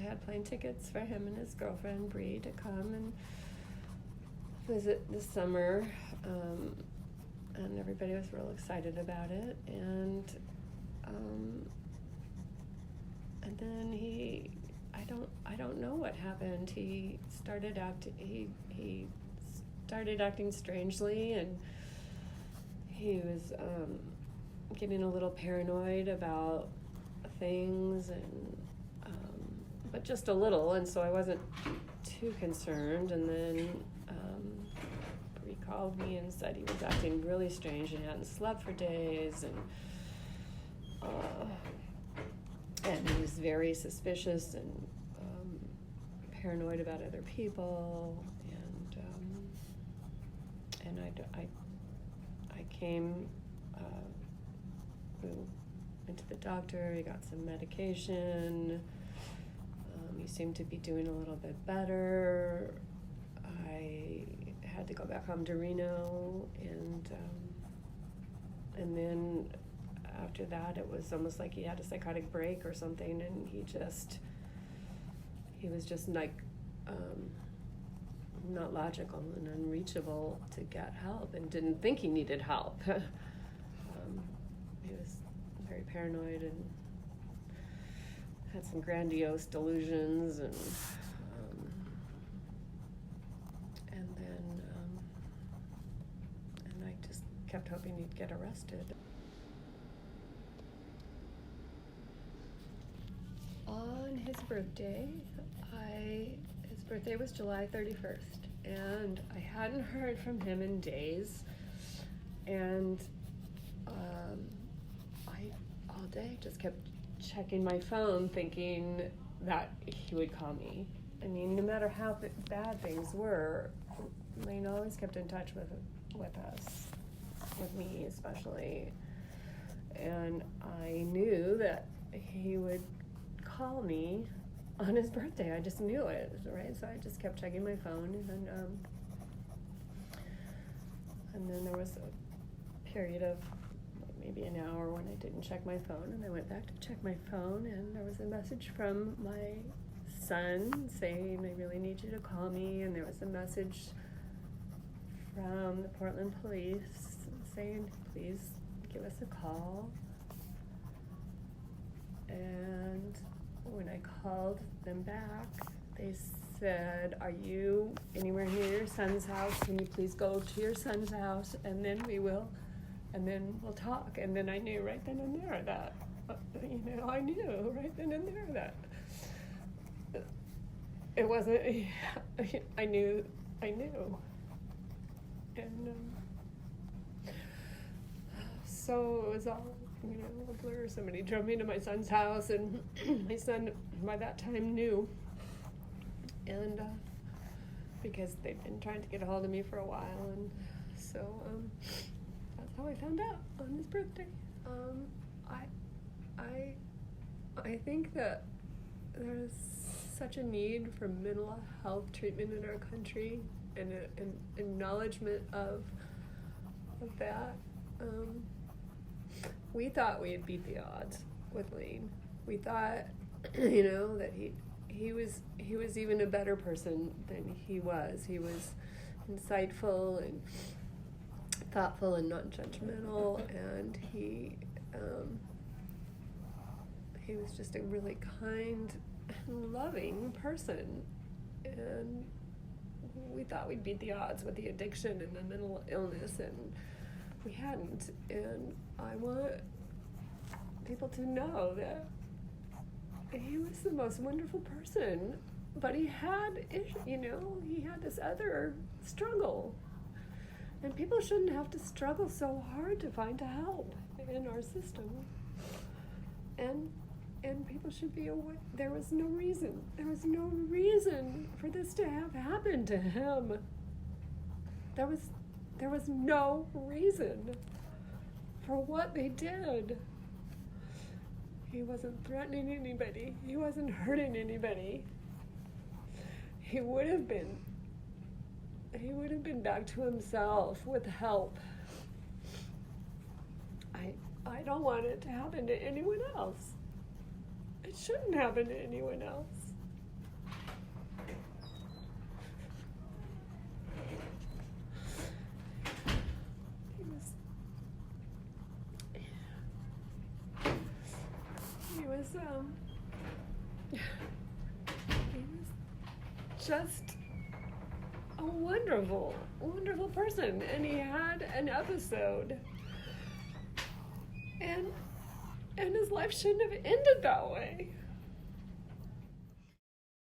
had plane tickets for him and his girlfriend, Bree, to come and visit this summer. And everybody was real excited about it. And then I don't know what happened. He started acting strangely, and he was getting a little paranoid about things, and but just a little, and so I wasn't too concerned. And then Bree called me and said he was acting really strange and hadn't slept for days, and he was very suspicious and paranoid about other people, and I came, we went to the doctor, he got some medication, he seemed to be doing a little bit better. I had to go back home to Reno, and then after that it was almost like he had a psychotic break or something, and he was just like not logical and unreachable to get help, and didn't think he needed help. He was very paranoid and had some grandiose delusions, and I just kept hoping he'd get arrested. On his birthday, his birthday was July 31st, and I hadn't heard from him in days, and I all day just kept checking my phone, thinking that he would call me. I mean, no matter how bad things were, Lane always kept in touch with us, with me especially, and I knew that he would call me on his birthday. I just knew it, right? So I just kept checking my phone, and then there was a period of maybe an hour when I didn't check my phone, and I went back to check my phone, and there was a message from my son saying, I really need you to call me, and there was a message from the Portland police saying, please give us a call. And when I called them back, they said, are you anywhere near your son's house? Can you please go to your son's house, and then we'll talk. And then I knew right then and there that, I knew right then and there that it wasn't, I knew. And so it was all, a blur. Somebody drove me to my son's house, and my son by that time knew. And because they'd been trying to get a hold of me for a while, and so that's how I found out on his birthday. I think that there's such a need for mental health treatment in our country, and an acknowledgement of that. We thought we had beat the odds with Lane. We thought, that he was even a better person than he was. He was insightful and thoughtful and not judgmental, and he was just a really kind and loving person. And we thought we'd beat the odds with the addiction and the mental illness, and we hadn't. And I want people to know that he was the most wonderful person, but he had, he had this other struggle. And people shouldn't have to struggle so hard to find help in our system. And people should be aware. There was no reason for this to have happened to him. There was no reason for what they did. He wasn't threatening anybody. He wasn't hurting anybody. He would have been back to himself with help. I don't want it to happen to anyone else. It shouldn't happen to anyone else. he was just a wonderful, wonderful person, and he had an episode, and his life shouldn't have ended that way.